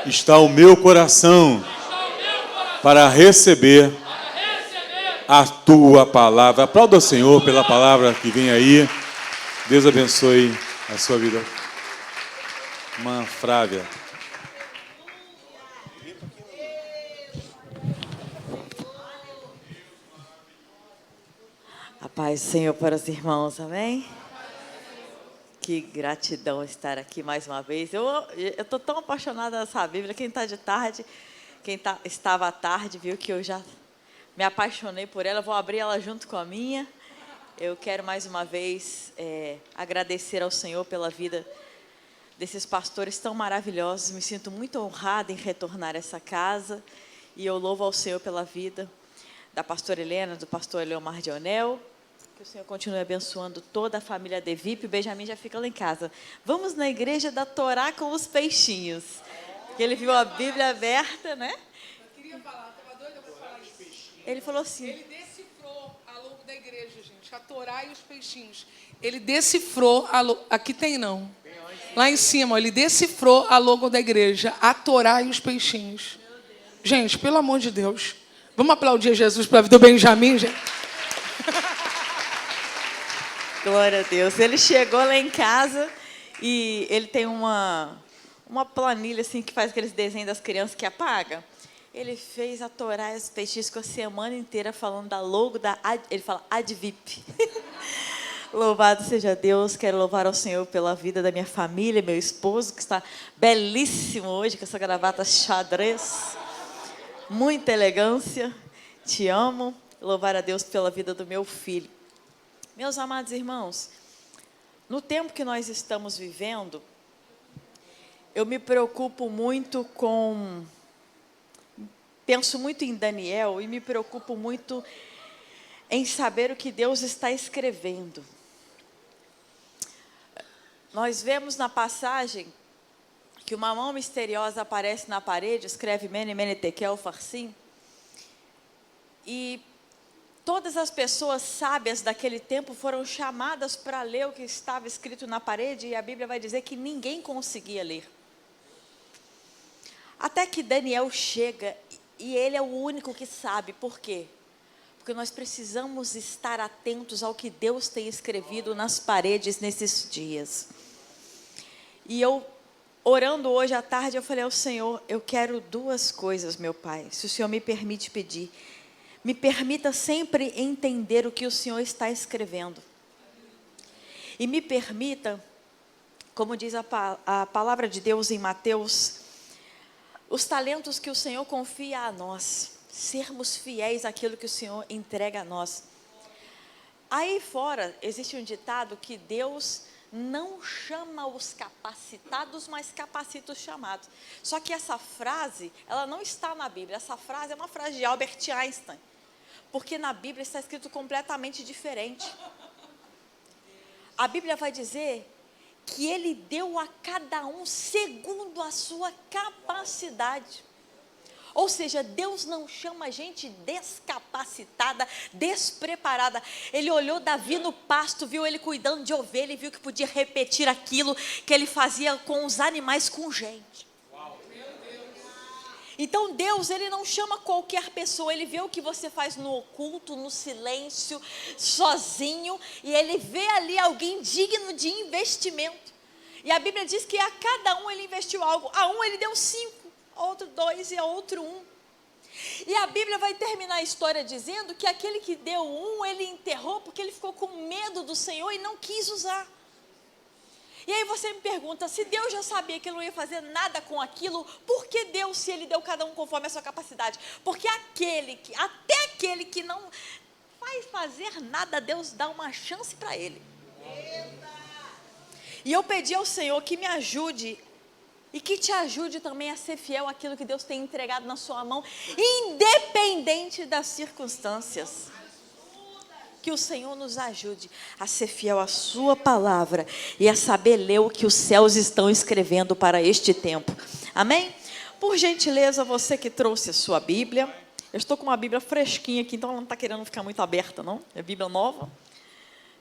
está o meu coração para receber a tua palavra. Aplauda o Senhor pela palavra que vem aí. Deus abençoe a sua vida. Irmã Flávia. A paz do Senhor para os irmãos, amém? Que gratidão estar aqui mais uma vez. Eu estou tão apaixonada nessa Bíblia. Quem está de tarde, estava à tarde, viu que eu já me apaixonei por ela. Eu vou abrir ela junto com a minha. Eu quero mais uma vez agradecer ao Senhor pela vida desses pastores tão maravilhosos. Me sinto muito honrada em retornar a essa casa. E eu louvo ao Senhor pela vida da pastora Helena, do pastor Eleomar Dionel. Que o Senhor continue abençoando toda a família de VIP. O Benjamin já fica lá em casa. Vamos na igreja da Torá com os peixinhos. Que ele viu a Bíblia aberta, né? Eu queria falar, estava doida para falar isso. Ele falou assim... Ele decifrou a logo da igreja, gente. A Torá e os peixinhos. Ele decifrou a logo... Aqui tem não. Lá em cima, ele decifrou a logo da igreja. A Torá e os peixinhos. Gente, pelo amor de Deus. Vamos aplaudir Jesus para a vida do Benjamin, gente? Glória a Deus. Ele chegou lá em casa e ele tem uma planilha assim que faz aqueles desenhos das crianças que apaga. Ele fez a Torá e os peixinhos a semana inteira falando da logo da... Ele fala Advip. Louvado seja Deus. Quero louvar ao Senhor pela vida da minha família, meu esposo, que está belíssimo hoje com essa gravata xadrez. Muita elegância. Te amo. Louvar a Deus pela vida do meu filho. Meus amados irmãos, no tempo que nós estamos vivendo, eu me preocupo muito penso muito em Daniel e me preocupo muito em saber o que Deus está escrevendo. Nós vemos na passagem que uma mão misteriosa aparece na parede, escreve Mene, Mene, Tekel, Farsim, e todas as pessoas sábias daquele tempo foram chamadas para ler o que estava escrito na parede, e a Bíblia vai dizer que ninguém conseguia ler. Até que Daniel chega, e ele é o único que sabe. Por quê? Porque nós precisamos estar atentos ao que Deus tem escrevido nas paredes nesses dias. E eu, orando hoje à tarde, eu falei ao Senhor, eu quero duas coisas, meu Pai, se o Senhor me permite pedir. Me permita sempre entender o que o Senhor está escrevendo. E me permita, como diz a palavra de Deus em Mateus, os talentos que o Senhor confia a nós, sermos fiéis àquilo que o Senhor entrega a nós. Aí fora, existe um ditado que Deus não chama os capacitados, mas capacita os chamados. Só que essa frase, ela não está na Bíblia. Essa frase é uma frase de Albert Einstein. Porque na Bíblia está escrito completamente diferente. A Bíblia vai dizer que Ele deu a cada um segundo a sua capacidade. Ou seja, Deus não chama a gente descapacitada, despreparada. Ele olhou Davi no pasto, viu ele cuidando de ovelha e viu que podia repetir aquilo que ele fazia com os animais, com gente. Então Deus, Ele não chama qualquer pessoa, Ele vê o que você faz no oculto, no silêncio, sozinho, e Ele vê ali alguém digno de investimento. E a Bíblia diz que a cada um Ele investiu algo. A um Ele deu 5, a outro 2 e a outro 1. E a Bíblia vai terminar a história dizendo que aquele que deu 1, Ele enterrou porque ele ficou com medo do Senhor e não quis usar. E aí você me pergunta, se Deus já sabia que Ele não ia fazer nada com aquilo, por que Deus, se Ele deu cada um conforme a sua capacidade? Porque até aquele que não vai fazer nada, Deus dá uma chance para ele. E eu pedi ao Senhor que me ajude, e que te ajude também a ser fiel àquilo que Deus tem entregado na sua mão, independente das circunstâncias. Que o Senhor nos ajude a ser fiel à sua palavra e a saber ler o que os céus estão escrevendo para este tempo. Amém? Por gentileza, você que trouxe a sua Bíblia. Eu estou com uma Bíblia fresquinha aqui, então ela não está querendo ficar muito aberta, não? É Bíblia nova.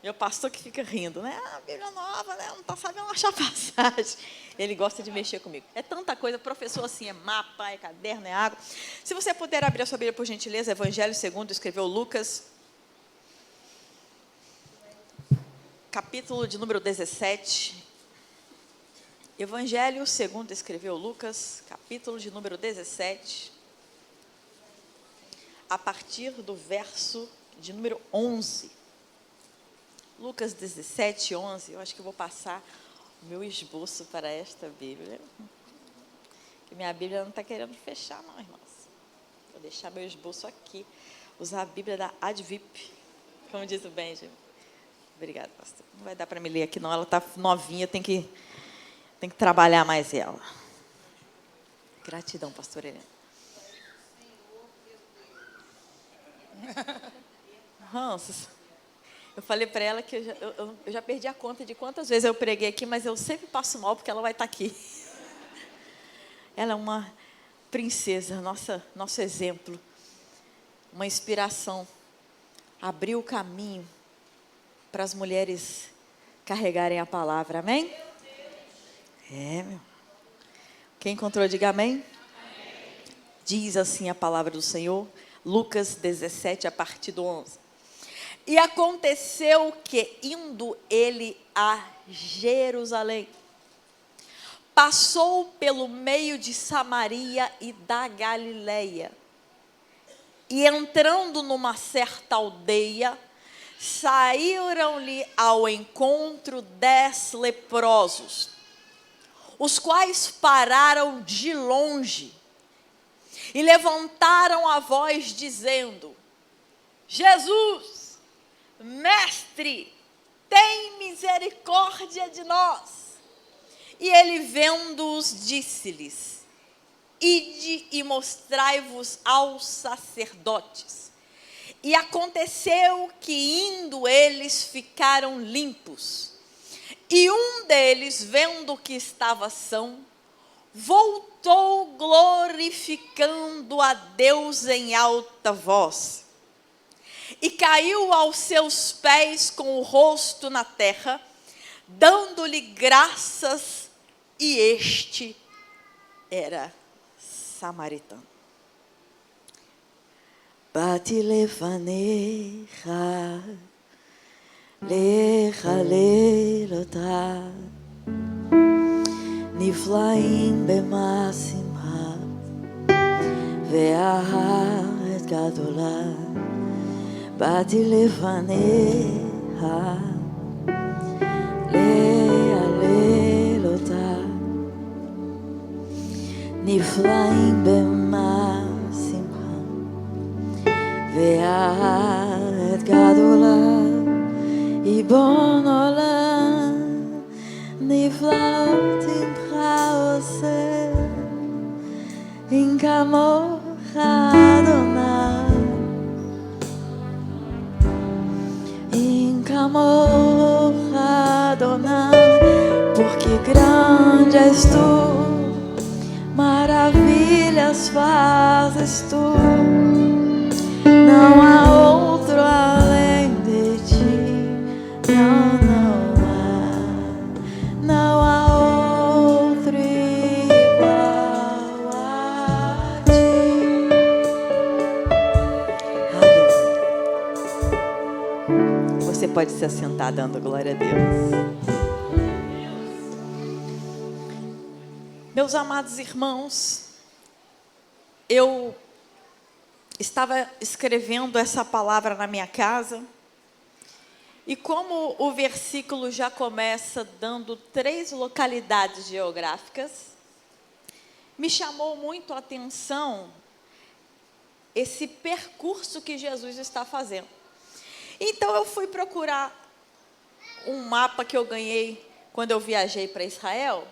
Meu pastor que fica rindo, né? Ah, Bíblia nova, né? Não está sabendo achar passagem. Ele gosta de mexer comigo. É tanta coisa, professor assim, é mapa, é caderno, é água. Se você puder abrir a sua Bíblia, por gentileza, Evangelho segundo escreveu Lucas, capítulo de número 17. Evangelho segundo escreveu Lucas, capítulo de número 17, a partir do verso de número 11. Lucas 17, 11, eu acho que eu vou passar o meu esboço para esta Bíblia. Que minha Bíblia não está querendo fechar não, irmãos. Vou deixar meu esboço aqui, usar a Bíblia da Advip, como diz o Benjamin. Obrigada, pastor. Não vai dar para me ler aqui não, ela está novinha, tem que trabalhar mais ela. Gratidão, pastor Helena. Hans, eu falei para ela que eu já perdi a conta de quantas vezes eu preguei aqui, mas eu sempre passo mal porque ela vai estar aqui. Ela é uma princesa, nosso exemplo, uma inspiração. Abriu o caminho para as mulheres carregarem a palavra, amém? Meu. Quem encontrou, diga amém. Diz assim a palavra do Senhor, Lucas 17, a partir do 11. E aconteceu que, indo ele a Jerusalém, passou pelo meio de Samaria e da Galileia. E entrando numa certa aldeia, saíram-lhe ao encontro 10 leprosos, os quais pararam de longe e levantaram a voz dizendo: Jesus, Mestre, tem misericórdia de nós. E ele, vendo-os, disse-lhes: Ide e mostrai-vos aos sacerdotes. E aconteceu que, indo eles, ficaram limpos. E um deles, vendo que estava são, voltou glorificando a Deus em alta voz. E caiu aos seus pés com o rosto na terra, dando-lhe graças, e este era samaritano. Bati lefanecha, lecha lelota, niflaim bemasimha, ve'aharet gadolah. Bati lefanecha, lecha lelota, niflaim bemasimha, ve'aharet gadolah. Ibon olam, niflaot imcha oseh, in kamocha Adonai, in kamocha Adonai, porque grande és tu, maravilhas fazes tu, não há outro além de ti. Não há outro igual a ti. Aleluia. Você pode se assentar dando glória a Deus. Meus amados irmãos, eu estava escrevendo essa palavra na minha casa. E como o versículo já começa dando 3 localidades geográficas, me chamou muito a atenção esse percurso que Jesus está fazendo. Então eu fui procurar um mapa que eu ganhei quando eu viajei para Israel.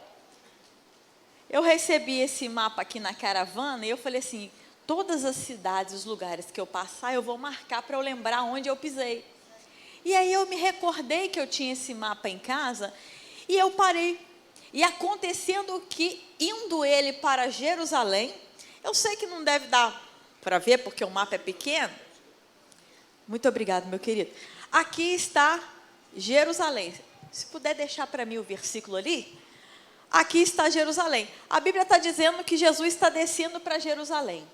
Eu recebi esse mapa aqui na caravana e eu falei assim, todas as cidades, os lugares que eu passar, eu vou marcar para eu lembrar onde eu pisei. E aí eu me recordei que eu tinha esse mapa em casa e eu parei. E acontecendo que, indo ele para Jerusalém, eu sei que não deve dar para ver porque o mapa é pequeno. Muito obrigado, meu querido. Aqui está Jerusalém. Se puder deixar para mim o versículo ali. Aqui está Jerusalém. A Bíblia está dizendo que Jesus está descendo para Jerusalém.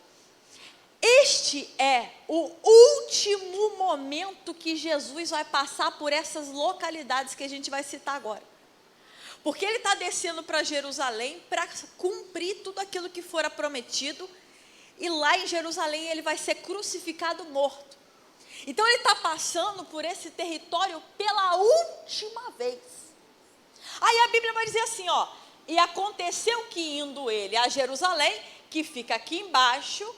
Este é o último momento que Jesus vai passar por essas localidades que a gente vai citar agora. Porque ele está descendo para Jerusalém para cumprir tudo aquilo que fora prometido. E lá em Jerusalém ele vai ser crucificado morto. Então ele está passando por esse território pela última vez. Aí a Bíblia vai dizer assim, ó. E aconteceu que indo ele a Jerusalém, que fica aqui embaixo,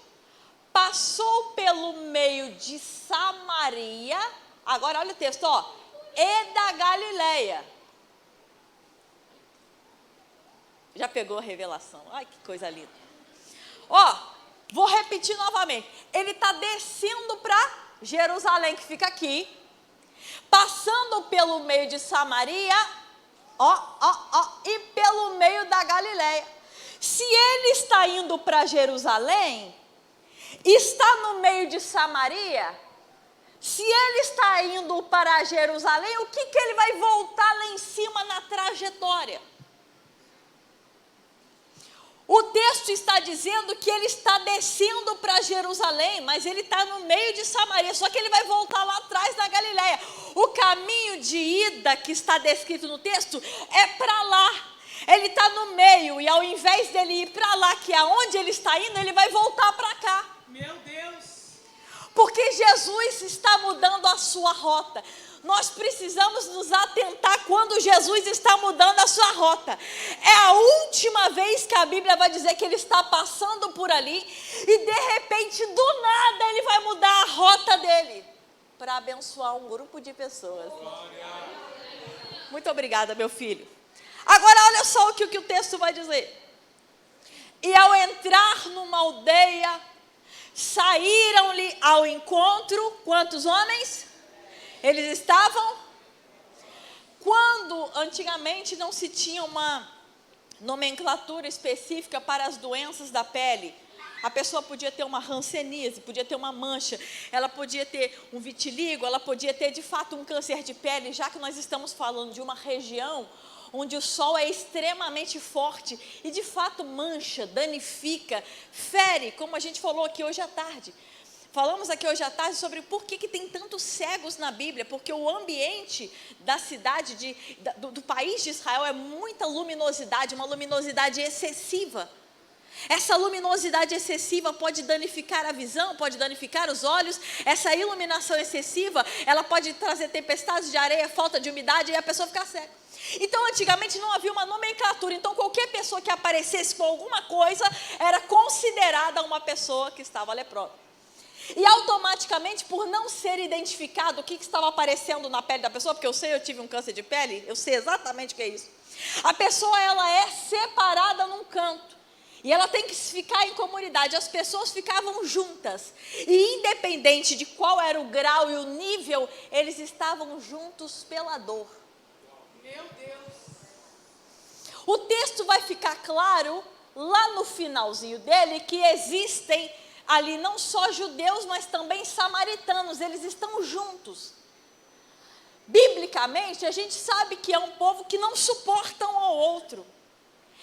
passou pelo meio de Samaria, agora olha o texto, ó, e da Galileia. Já pegou a revelação? Ai, que coisa linda. Ó, vou repetir novamente. Ele está descendo para Jerusalém, que fica aqui, passando pelo meio de Samaria, e pelo meio da Galileia. Se ele está indo para Jerusalém, está no meio de Samaria, se ele está indo para Jerusalém, o que ele vai voltar lá em cima na trajetória? O texto está dizendo que ele está descendo para Jerusalém, mas ele está no meio de Samaria, só que ele vai voltar lá atrás na Galileia. O caminho de ida que está descrito no texto é para lá. Ele está no meio e ao invés dele ir para lá, que é onde ele está indo, ele vai voltar para cá. Meu Deus! Porque Jesus está mudando a sua rota. Nós precisamos nos atentar quando Jesus está mudando a sua rota. É a última vez que a Bíblia vai dizer que ele está passando por ali e de repente, do nada, ele vai mudar a rota dele para abençoar um grupo de pessoas. Muito obrigada, meu filho. Agora olha só o que o texto vai dizer. E ao entrar numa aldeia, saíram-lhe ao encontro, quantos homens? Eles estavam, quando antigamente não se tinha uma nomenclatura específica para as doenças da pele, a pessoa podia ter uma hanseníase, podia ter uma mancha, ela podia ter um vitiligo, ela podia ter de fato um câncer de pele, já que nós estamos falando de uma região onde o sol é extremamente forte e de fato mancha, danifica, fere, como a gente falou aqui hoje à tarde. Falamos aqui hoje à tarde sobre por que tem tantos cegos na Bíblia, porque o ambiente da cidade, do país de Israel é muita luminosidade, uma luminosidade excessiva. Essa luminosidade excessiva pode danificar a visão, pode danificar os olhos. Essa iluminação excessiva, ela pode trazer tempestades de areia, falta de umidade e a pessoa ficar cega. Então, antigamente não havia uma nomenclatura, então qualquer pessoa que aparecesse com alguma coisa era considerada uma pessoa que estava leprosa. E automaticamente, por não ser identificado o que estava aparecendo na pele da pessoa, porque eu tive um câncer de pele, eu sei exatamente o que é isso. A pessoa, ela é separada num canto. E ela tem que ficar em comunidade. As pessoas ficavam juntas. E independente de qual era o grau e o nível, eles estavam juntos pela dor. Meu Deus! O texto vai ficar claro, lá no finalzinho dele, que existem ali não só judeus, mas também samaritanos, eles estão juntos. Biblicamente, a gente sabe que é um povo que não suporta um ao outro.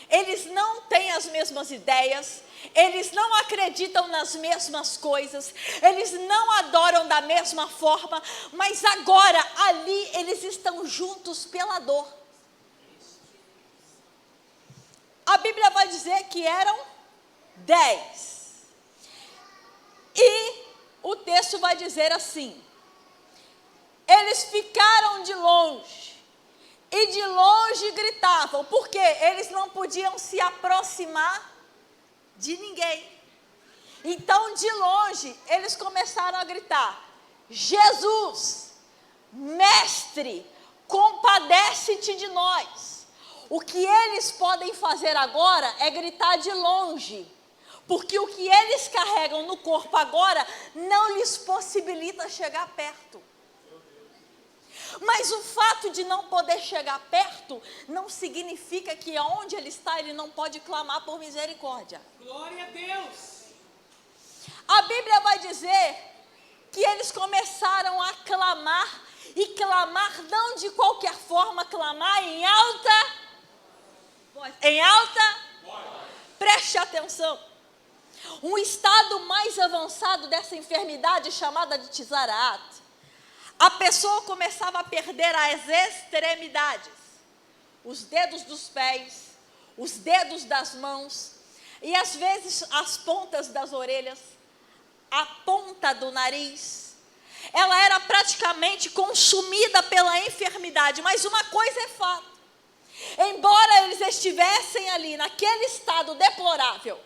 Eles não têm as mesmas ideias, eles não acreditam nas mesmas coisas, eles não adoram da mesma forma, mas agora, ali, eles estão juntos pela dor. A Bíblia vai dizer que eram 10. E o texto vai dizer assim: eles ficaram de longe, e de longe gritavam, porque eles não podiam se aproximar de ninguém. Então, de longe, eles começaram a gritar: Jesus, mestre, compadece-te de nós. O que eles podem fazer agora é gritar de longe, porque o que eles carregam no corpo agora não lhes possibilita chegar perto. Mas o fato de não poder chegar perto não significa que onde ele está, ele não pode clamar por misericórdia. Glória a Deus! A Bíblia vai dizer que eles começaram a clamar E clamar não de qualquer forma, clamar em alta voz. Em alta voz. Preste atenção. Um estado mais avançado dessa enfermidade chamada de Tizaraat, a pessoa começava a perder as extremidades, os dedos dos pés, os dedos das mãos e às vezes as pontas das orelhas, a ponta do nariz. Ela era praticamente consumida pela enfermidade, mas uma coisa é fato: embora eles estivessem ali naquele estado deplorável,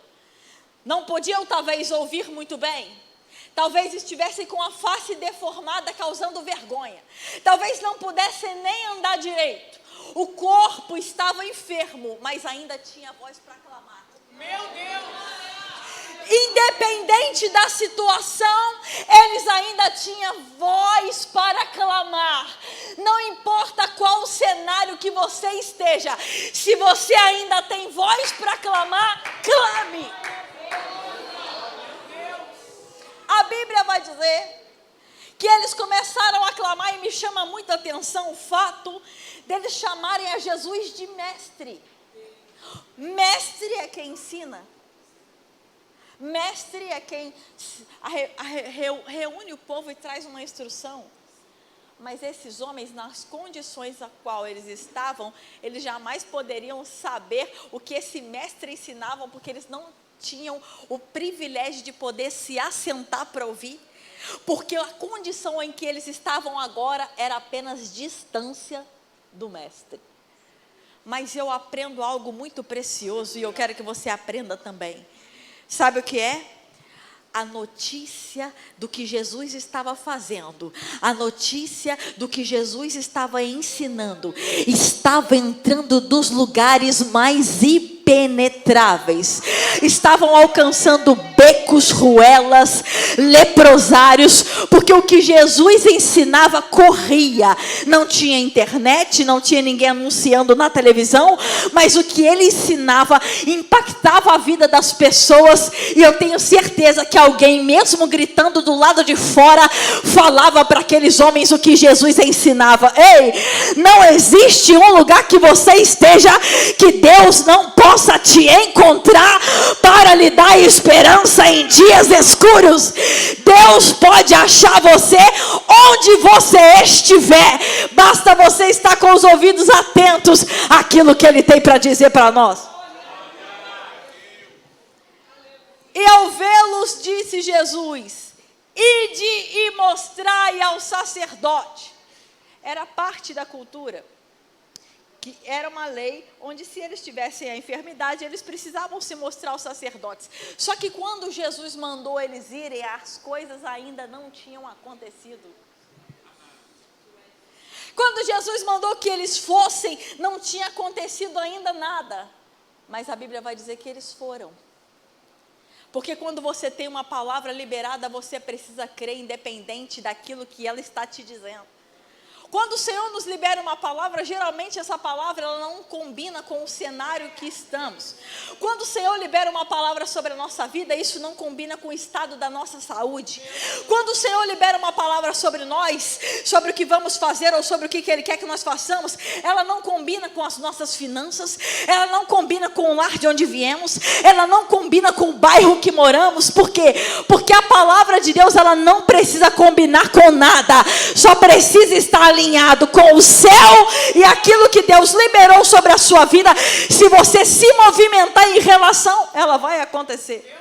não podiam talvez ouvir muito bem, talvez estivessem com a face deformada causando vergonha, talvez não pudessem nem andar direito, o corpo estava enfermo, mas ainda tinha voz para clamar. Meu Deus! Independente da situação, eles ainda tinham voz para clamar. Não importa qual o cenário que você esteja, se você ainda tem voz para clamar, clame. A Bíblia vai dizer que eles começaram a clamar, e me chama muita atenção o fato deles chamarem a Jesus de mestre. Mestre é quem ensina. Mestre é quem reúne o povo e traz uma instrução. Mas esses homens, nas condições a qual eles estavam, eles jamais poderiam saber o que esse mestre ensinava, porque eles não tinham o privilégio de poder se assentar para ouvir, porque a condição em que eles estavam agora era apenas distância do mestre. Mas eu aprendo algo muito precioso e eu quero que você aprenda também. Sabe o que é? A notícia do que Jesus estava fazendo, a notícia do que Jesus estava ensinando, estava entrando dos lugares mais impenetráveis, estavam alcançando becos, ruelas, leprosários, porque o que Jesus ensinava corria. Não tinha internet, não tinha ninguém anunciando na televisão, mas o que ele ensinava impactava a vida das pessoas, e eu tenho certeza que alguém, mesmo gritando do lado de fora, falava para aqueles homens o que Jesus ensinava. Ei, não existe um lugar que você esteja que Deus não possa te encontrar para lhe dar esperança em dias escuros. Deus pode achar você onde você estiver, basta você estar com os ouvidos atentos àquilo que Ele tem para dizer para nós. E ao vê-los, disse Jesus: ide e mostrai ao sacerdote. Era parte da cultura, que era uma lei onde, se eles tivessem a enfermidade, eles precisavam se mostrar aos sacerdotes. Só que quando Jesus mandou eles irem, as coisas ainda não tinham acontecido. Quando Jesus mandou que eles fossem, não tinha acontecido ainda nada. Mas a Bíblia vai dizer que eles foram. Porque quando você tem uma palavra liberada, você precisa crer independente daquilo que ela está te dizendo. Quando o Senhor nos libera uma palavra, geralmente essa palavra ela não combina com o cenário que estamos. Quando o Senhor libera uma palavra sobre a nossa vida, isso não combina com o estado da nossa saúde. Quando o Senhor libera uma palavra sobre nós, sobre o que vamos fazer ou sobre o que Ele quer que nós façamos, ela não combina com as nossas finanças, ela não combina com o lar de onde viemos, ela não combina com o bairro que moramos. Por quê? Porque a palavra de Deus ela não precisa combinar com nada, só precisa estar alinhado com o céu e aquilo que Deus liberou sobre a sua vida. Se você se movimentar em relação, ela vai acontecer.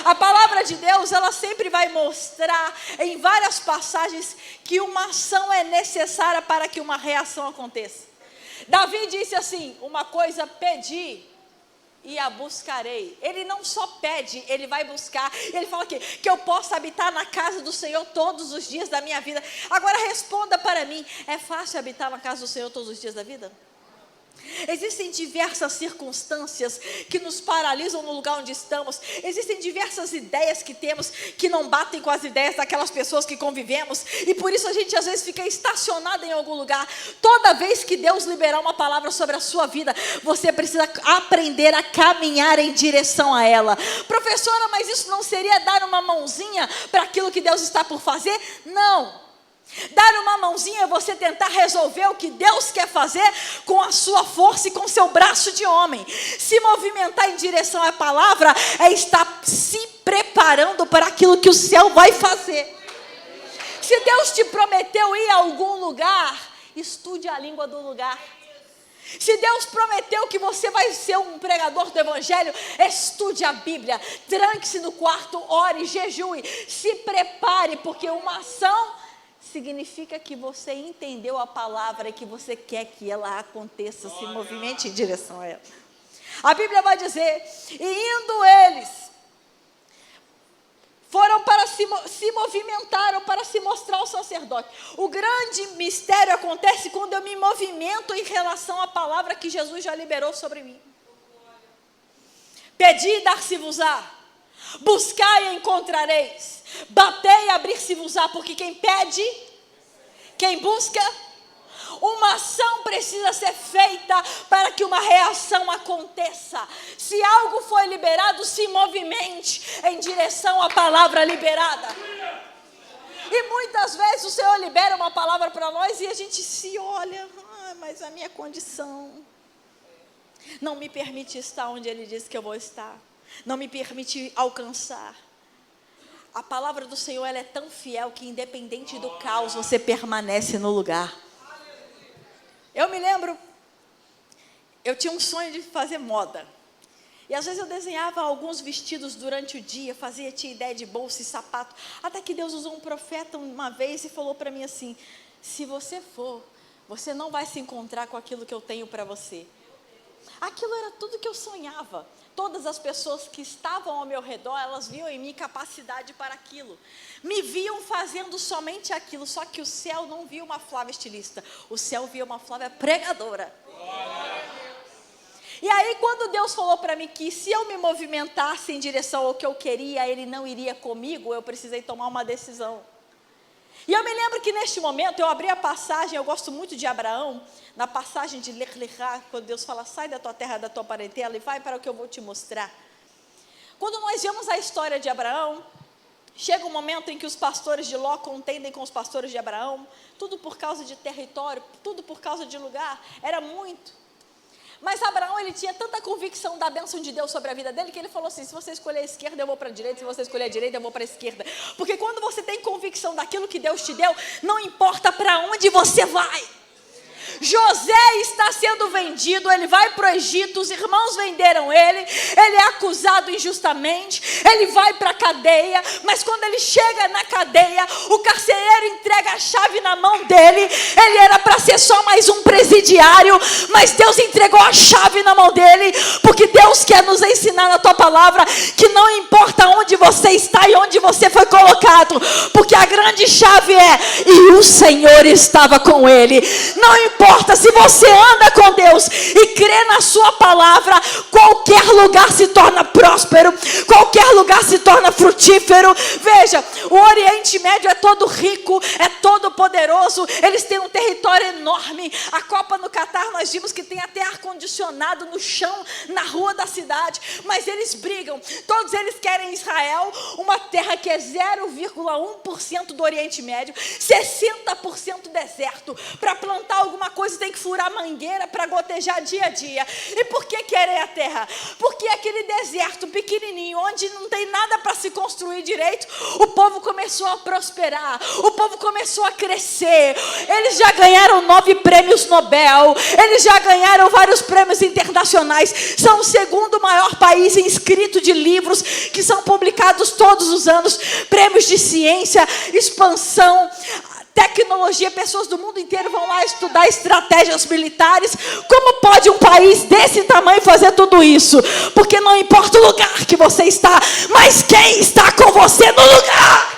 A palavra de Deus, ela sempre vai mostrar em várias passagens que uma ação é necessária para que uma reação aconteça. Davi disse assim: uma coisa pedi e a buscarei. Ele não só pede, ele vai buscar. Ele fala que eu possa habitar na casa do Senhor todos os dias da minha vida. Agora responda para mim: é fácil habitar na casa do Senhor todos os dias da vida? Existem diversas circunstâncias que nos paralisam no lugar onde estamos. Existem diversas ideias que temos que não batem com as ideias daquelas pessoas que convivemos, e por isso a gente às vezes fica estacionado em algum lugar. Toda vez que Deus liberar uma palavra sobre a sua vida, você precisa aprender a caminhar em direção a ela. Professora, mas isso não seria dar uma mãozinha para aquilo que Deus está por fazer? Não. Dar uma mãozinha é você tentar resolver o que Deus quer fazer com a sua força e com o seu braço de homem. Se movimentar em direção à palavra é estar se preparando para aquilo que o céu vai fazer. Se Deus te prometeu ir a algum lugar, estude a língua do lugar. Se Deus prometeu que você vai ser um pregador do evangelho, estude a Bíblia, tranque-se no quarto, ore, jejue, se prepare, porque uma ação significa que você entendeu a palavra e que você quer que ela aconteça, se movimente em direção a ela. A Bíblia vai dizer, e indo eles, foram para se movimentaram para se mostrar ao sacerdote. O grande mistério acontece quando eu me movimento em relação à palavra que Jesus já liberou sobre mim. Pedi e dar-se-vos-á, buscai e encontrareis, batei e abrir-se-vos-á, porque quem pede, quem busca, uma ação precisa ser feita para que uma reação aconteça. Se algo foi liberado, se movimente em direção à palavra liberada. E muitas vezes o Senhor libera uma palavra para nós e a gente se olha, mas a minha condição não me permite estar onde Ele disse que eu vou estar, não me permite alcançar. A palavra do Senhor, ela é tão fiel que independente do caos, você permanece no lugar. Eu me lembro, eu tinha um sonho de fazer moda. E às vezes eu desenhava alguns vestidos durante o dia, tinha ideia de bolsa e sapato. Até que Deus usou um profeta uma vez e falou para mim assim, se você for, você não vai se encontrar com aquilo que eu tenho para você. Aquilo era tudo que eu sonhava. Todas as pessoas que estavam ao meu redor, elas viam em mim capacidade para aquilo. Me viam fazendo somente aquilo, só que o céu não via uma Flávia estilista. O céu via uma Flávia pregadora. E aí quando Deus falou para mim que se eu me movimentasse em direção ao que eu queria, Ele não iria comigo, eu precisei tomar uma decisão. E eu me lembro que neste momento eu abri a passagem, eu gosto muito de Abraão, na passagem de Lech Lechá, quando Deus fala, sai da tua terra, da tua parentela e vai para o que eu vou te mostrar. Quando nós vemos a história de Abraão, chega um momento em que os pastores de Ló contendem com os pastores de Abraão, tudo por causa de território, tudo por causa de lugar, era muito. Mas Abraão, ele tinha tanta convicção da bênção de Deus sobre a vida dele, que ele falou assim, se você escolher a esquerda, eu vou para a direita, se você escolher a direita, eu vou para a esquerda. Porque quando você tem convicção daquilo que Deus te deu, não importa para onde você vai. José está sendo vendido, ele vai para o Egito, os irmãos venderam ele é acusado injustamente, ele vai para a cadeia, mas quando ele chega na cadeia, o carcereiro entrega a chave na mão dele, ele era para ser só mais um presidiário, mas Deus entregou a chave na mão dele, porque Deus quer nos ensinar na tua palavra, que não importa onde você está e onde você foi colocado, porque a grande chave e o Senhor estava com ele. Não importa se você anda com Deus e crê na sua palavra, qualquer lugar se torna próspero, qualquer lugar se torna frutífero. Veja, o Oriente Médio é todo rico, é todo poderoso, eles têm um território enorme. A Copa no Catar, nós vimos que tem até ar-condicionado no chão, na rua da cidade, mas eles brigam, todos eles querem Israel, uma terra que é 0,1% do Oriente Médio, 60% deserto. Para plantar alguma coisa tem que furar mangueira para gotejar dia a dia. E por que querem a terra? Porque aquele deserto pequenininho, onde não tem nada para se construir direito, o povo começou a prosperar, o povo começou a crescer. Eles já ganharam 9 prêmios Nobel, eles já ganharam vários prêmios internacionais, são o segundo maior país inscrito de livros que são publicados todos os anos, prêmios de ciência, expansão, tecnologia, pessoas do mundo inteiro vão lá estudar estratégias militares. Como pode um país desse tamanho fazer tudo isso? Porque não importa o lugar que você está, mas quem está com você no lugar.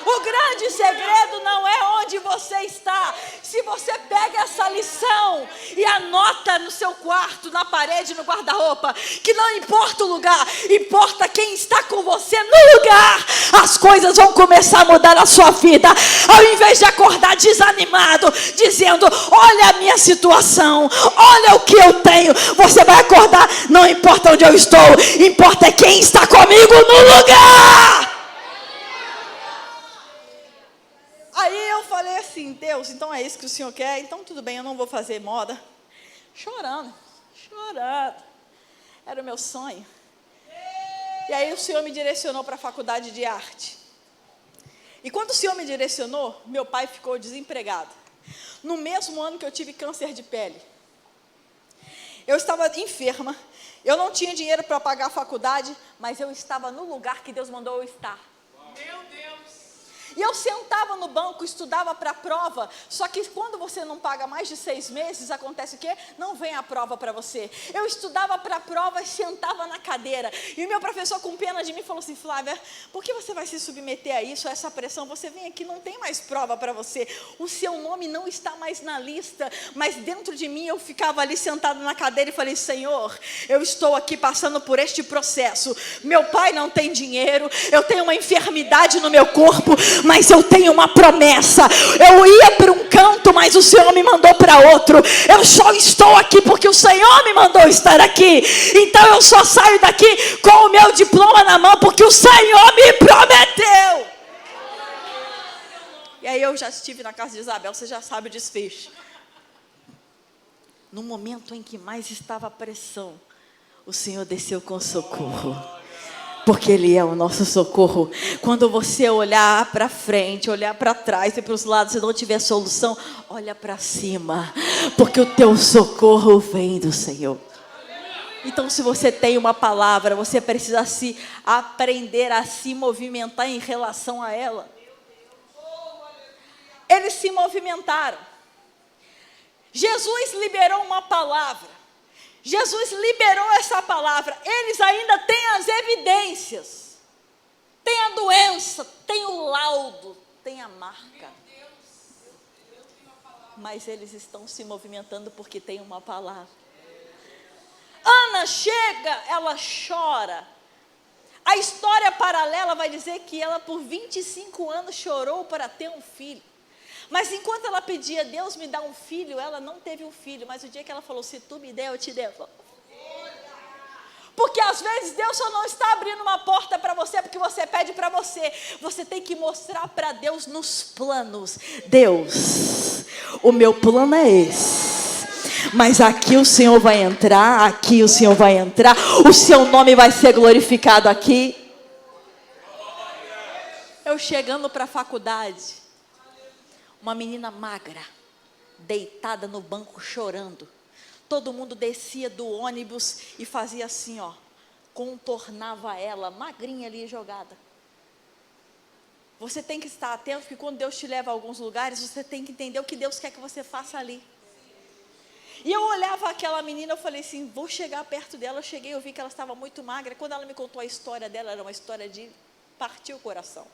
O grande segredo não é onde você está. Se você pega essa lição e anota no seu quarto, na parede, no guarda-roupa, que não importa o lugar, importa quem está com você no lugar, as coisas vão começar a mudar a sua vida. Ao invés de acordar desanimado, dizendo, olha a minha situação, olha o que eu tenho, você vai acordar, não importa onde eu estou, importa quem está comigo no lugar. assim, Deus, então é isso que o Senhor quer? Então tudo bem, eu não vou fazer moda. Chorando. Era o meu sonho. E aí o Senhor me direcionou para a faculdade de arte. E quando o Senhor me direcionou, meu pai ficou desempregado. No mesmo ano que eu tive câncer de pele. Eu estava enferma, eu não tinha dinheiro para pagar a faculdade, mas eu estava no lugar que Deus mandou eu estar. Meu Deus. E eu sentava no banco, estudava para a prova, só que quando você não paga mais de 6 meses, acontece o quê? Não vem a prova para você. Eu estudava para a prova e sentava na cadeira. E o meu professor, com pena de mim, falou assim, Flávia, por que você vai se submeter a isso, a essa pressão? Você vem aqui, não tem mais prova para você. O seu nome não está mais na lista. Mas dentro de mim, eu ficava ali sentado na cadeira e falei, Senhor, eu estou aqui passando por este processo. Meu pai não tem dinheiro, eu tenho uma enfermidade no meu corpo, mas eu tenho uma promessa. Eu ia para um canto, mas o Senhor me mandou para outro. Eu só estou aqui porque o Senhor me mandou estar aqui. Então eu só saio daqui com o meu diploma na mão, porque o Senhor me prometeu. E aí eu já estive na casa de Isabel, você já sabe o desfecho. No momento em que mais estava a pressão, o Senhor desceu com socorro. Porque Ele é o nosso socorro. Quando você olhar para frente, olhar para trás e para os lados e não tiver solução, olha para cima, porque o teu socorro vem do Senhor. Então, se você tem uma palavra, você precisa aprender a se movimentar em relação a ela. Eles se movimentaram. Jesus liberou uma palavra. Jesus liberou essa palavra. Eles ainda têm as evidências. Tem a doença, tem o laudo, tem a marca. Mas eles estão se movimentando porque tem uma palavra. Ana chega, ela chora. A história paralela vai dizer que ela por 25 anos chorou para ter um filho. Mas enquanto ela pedia, Deus me dá um filho, ela não teve um filho. Mas o dia que ela falou, se tu me der, eu te devo. Porque às vezes Deus só não está abrindo uma porta para você, porque você pede para você. Você tem que mostrar para Deus nos planos. Deus, o meu plano é esse. Mas aqui o Senhor vai entrar, aqui o Senhor vai entrar. O seu nome vai ser glorificado aqui. Eu chegando para a faculdade. Uma menina magra, deitada no banco chorando. Todo mundo descia do ônibus e fazia assim, ó, contornava ela, magrinha ali jogada. Você tem que estar atento, porque quando Deus te leva a alguns lugares, você tem que entender o que Deus quer que você faça ali. E eu olhava aquela menina, eu falei assim, vou chegar perto dela. Eu cheguei, eu vi que ela estava muito magra. Quando ela me contou a história dela, era uma história de partir o coração.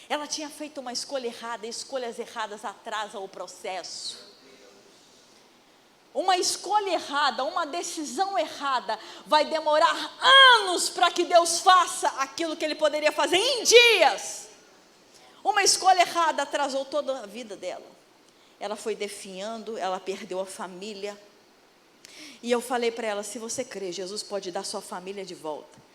Ela tinha feito uma escolha errada, e escolhas erradas atrasam o processo. Uma escolha errada, uma decisão errada, vai demorar anos para que Deus faça aquilo que Ele poderia fazer em dias. Uma escolha errada atrasou toda a vida dela. Ela foi definhando, ela perdeu a família. E eu falei para ela, se você crê, Jesus pode dar sua família de volta.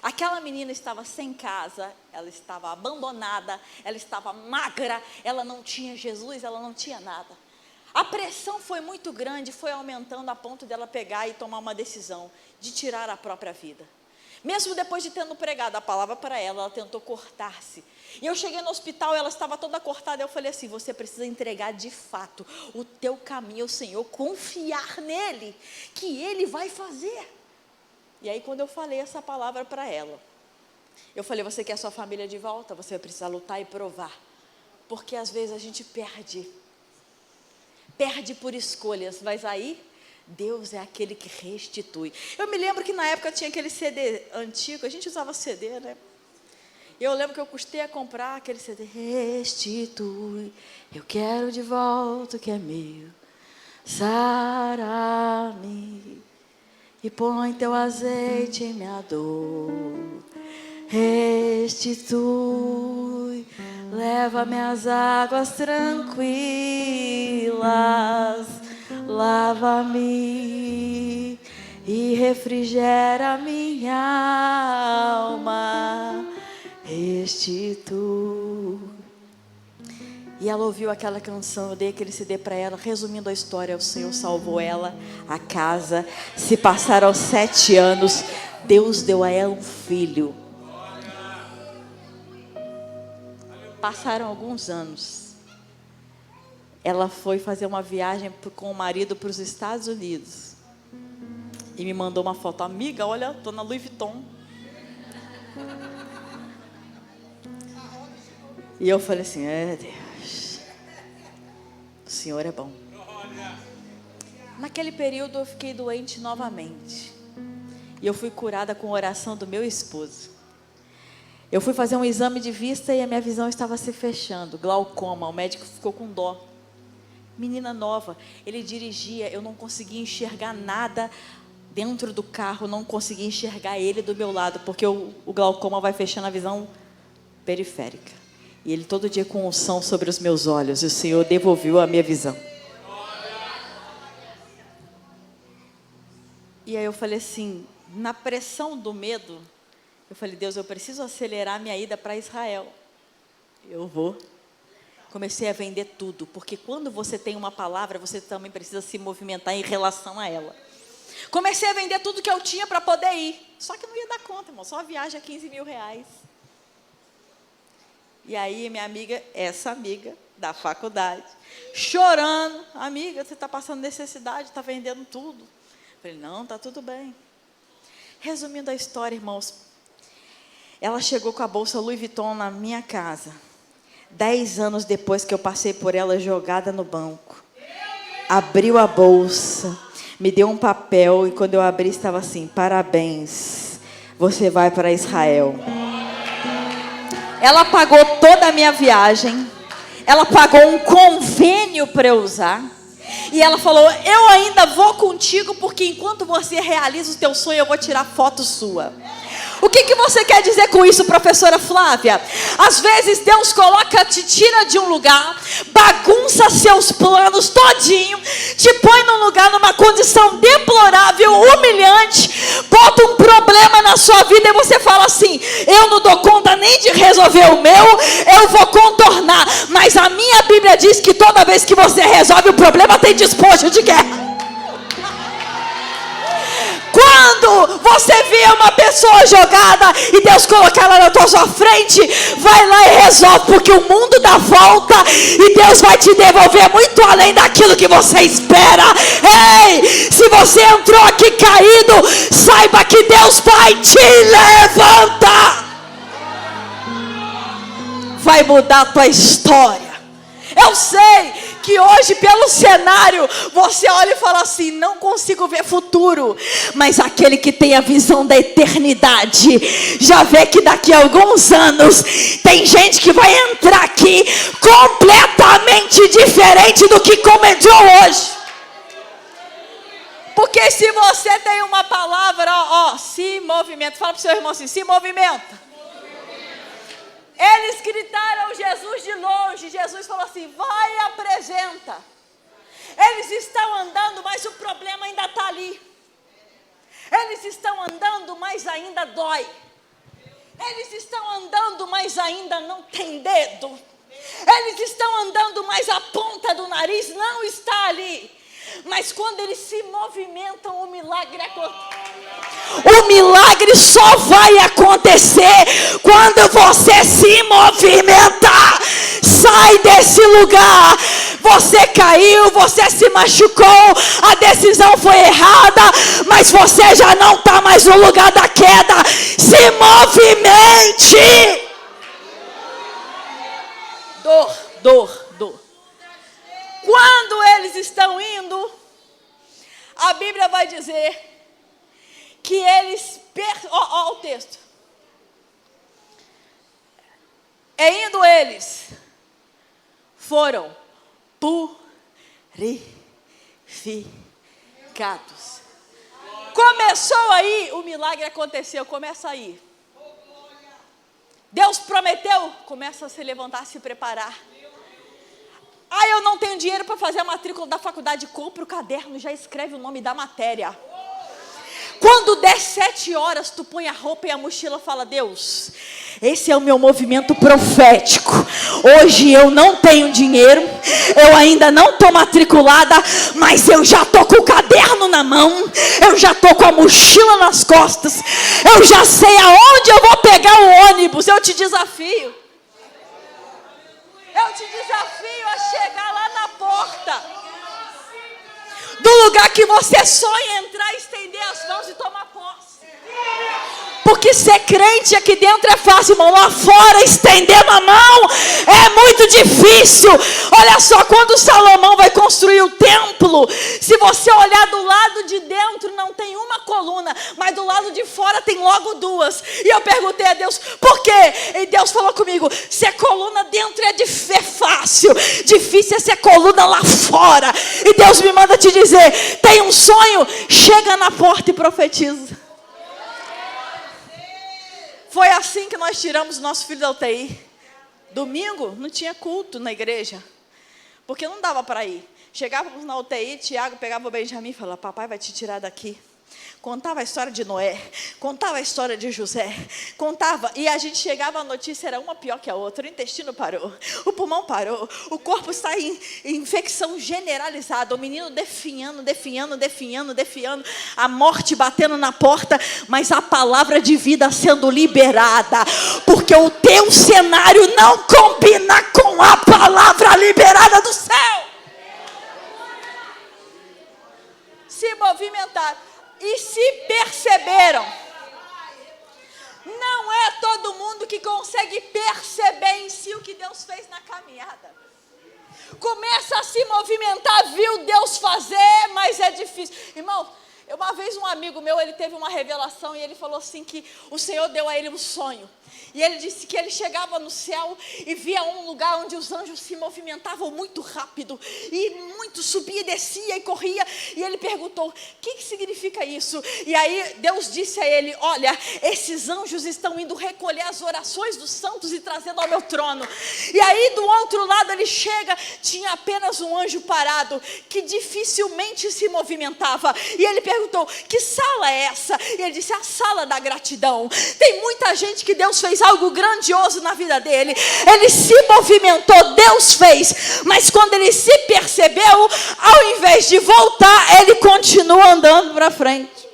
Aquela menina estava sem casa, ela estava abandonada, ela estava magra, ela não tinha Jesus, ela não tinha nada. A pressão foi muito grande, foi aumentando a ponto dela pegar e tomar uma decisão de tirar a própria vida. Mesmo depois de tendo pregado a palavra para ela, ela tentou cortar-se. E eu cheguei no hospital, ela estava toda cortada, eu falei assim, você precisa entregar de fato o teu caminho ao Senhor, confiar nele, que Ele vai fazer. E aí quando eu falei essa palavra para ela, eu falei, você quer sua família de volta? Você vai precisar lutar e provar. Porque às vezes a gente perde por escolhas, mas aí Deus é aquele que restitui. Eu me lembro que na época tinha aquele CD antigo, a gente usava CD, né? E eu lembro que eu custei a comprar aquele CD. Restitui, eu quero de volta o que é meu. Sara-me. E põe teu azeite em minha dor. Restitui, leva-me às águas tranquilas. Lava-me e refrigera minha alma. Restitui. E ela ouviu aquela canção, eu dei aquele CD para ela. Resumindo a história, o Senhor salvou ela, a casa. Se passaram 7 anos, Deus deu a ela um filho. Passaram alguns anos. Ela foi fazer uma viagem com o marido para os Estados Unidos. E me mandou uma foto. Amiga, olha, estou na Louis Vuitton. E eu falei assim, Deus, o Senhor é bom. Naquele período eu fiquei doente novamente. E eu fui curada com a oração do meu esposo. Eu fui fazer um exame de vista e a minha visão estava se fechando. Glaucoma, o médico ficou com dó. Menina nova, ele dirigia, eu não conseguia enxergar nada dentro do carro, não conseguia enxergar ele do meu lado, porque o glaucoma vai fechando a visão periférica. E ele todo dia com unção sobre os meus olhos, e o Senhor devolveu a minha visão. E aí eu falei assim, na pressão do medo, eu falei, Deus, eu preciso acelerar minha ida para Israel. Eu vou. Comecei a vender tudo, porque quando você tem uma palavra, você também precisa se movimentar em relação a ela. Comecei a vender tudo que eu tinha para poder ir. Só que não ia dar conta, irmão, só a viagem a R$15 mil. E aí minha amiga, essa amiga da faculdade, chorando, amiga, você está passando necessidade, está vendendo tudo. Eu falei, não, está tudo bem. Resumindo a história, irmãos, ela chegou com a bolsa Louis Vuitton na minha casa, 10 anos depois que eu passei por ela jogada no banco. Abriu a bolsa, me deu um papel, e quando eu abri estava assim, parabéns, você vai para Israel. Ela pagou toda a minha viagem, ela pagou um convênio para eu usar, e ela falou, eu ainda vou contigo, porque enquanto você realiza o teu sonho, eu vou tirar foto sua. O que você quer dizer com isso, professora Flávia? Às vezes Deus te tira de um lugar, bagunça seus planos todinho, te põe num lugar, numa condição deplorável, humilhante, bota um problema na sua vida e você fala assim, eu não dou conta nem de resolver o meu, eu vou contornar. Mas a minha Bíblia diz que toda vez que você resolve o problema, tem despojo de guerra. Quando você vê uma pessoa jogada e Deus colocar ela na sua frente, vai lá e resolve, porque o mundo dá volta e Deus vai te devolver muito além daquilo que você espera. Ei, se você entrou aqui caído, saiba que Deus vai te levantar. Vai mudar a tua história. Eu sei que hoje pelo cenário você olha e fala assim, não consigo ver futuro, mas aquele que tem a visão da eternidade já vê que daqui a alguns anos tem gente que vai entrar aqui completamente diferente do que começou hoje. Porque se você tem uma palavra, se movimenta, fala para o seu irmão assim, se movimenta. Eles gritaram Jesus de longe. Jesus falou assim, vai e apresenta. Eles estão andando, mas o problema ainda está ali. Eles estão andando, mas ainda dói. Eles estão andando, mas ainda não tem dedo. Eles estão andando, mas a ponta do nariz não está ali. Mas quando eles se movimentam, o milagre acontece. O milagre só vai acontecer quando você se movimentar. Sai desse lugar. Você caiu, você se machucou, a decisão foi errada, mas você já não está mais no lugar da queda. Se movimente. Dor. Quando eles estão indo, a Bíblia vai dizer que eles... Ó o texto. E indo eles, foram purificados. Começou aí, o milagre aconteceu, começa aí. Deus prometeu, começa a se levantar, a se preparar. Eu não tenho dinheiro para fazer a matrícula da faculdade. Compra o caderno, já escreve o nome da matéria. Quando der 7 horas, tu põe a roupa e a mochila, fala, Deus, Esse é o meu movimento profético. Hoje eu não tenho dinheiro, eu ainda não estou matriculada, mas eu já estou com o caderno na mão, eu já estou com a mochila nas costas, eu já sei aonde eu vou pegar o ônibus. Eu te desafio a chegar lá na porta do lugar que você sonha, entrar, estender as mãos e tomar posse. Porque ser crente aqui dentro é fácil, irmão. Lá fora, estendendo a mão é muito difícil. Olha só, quando Salomão vai construir o templo, se você olhar do lado de dentro, não tem uma coluna, mas do lado de fora tem logo duas. E eu perguntei a Deus, por quê? E Deus falou comigo, ser coluna dentro é fácil, difícil é ser coluna lá fora. E Deus me manda te dizer, tem um sonho, chega na porta e profetiza. Foi assim que nós tiramos o nosso filho da UTI. Domingo não tinha culto na igreja, porque não dava para ir. Chegávamos na UTI, Tiago pegava o Benjamin e falava, papai vai te tirar daqui. Contava a história de Noé, contava a história de José, contava, e a gente chegava, a notícia era uma pior que a outra. O intestino parou, o pulmão parou, o corpo está em infecção generalizada, o menino definhando, a morte batendo na porta, mas a palavra de vida sendo liberada, porque o teu cenário não combina com a palavra liberada do céu. Se movimentaram e se perceberam. Não é todo mundo que consegue perceber em si o que Deus fez na caminhada. Começa a se movimentar, viu Deus fazer, mas é difícil. Irmão, uma vez um amigo meu, ele teve uma revelação e ele falou assim que o Senhor deu a ele um sonho. E ele disse que ele chegava no céu e via um lugar onde os anjos se movimentavam muito rápido. E muito subia e descia e corria. E ele perguntou, o que significa isso? E aí Deus disse a ele, olha, esses anjos estão indo recolher as orações dos santos e trazendo ao meu trono. E aí do outro lado ele chega, tinha apenas um anjo parado, que dificilmente se movimentava. E ele perguntou, que sala é essa? E ele disse, a sala da gratidão. Tem muita gente que Deus fez algo grandioso na vida dele, ele se movimentou, Deus fez, mas quando ele se percebeu, ao invés de voltar, ele continua andando para frente.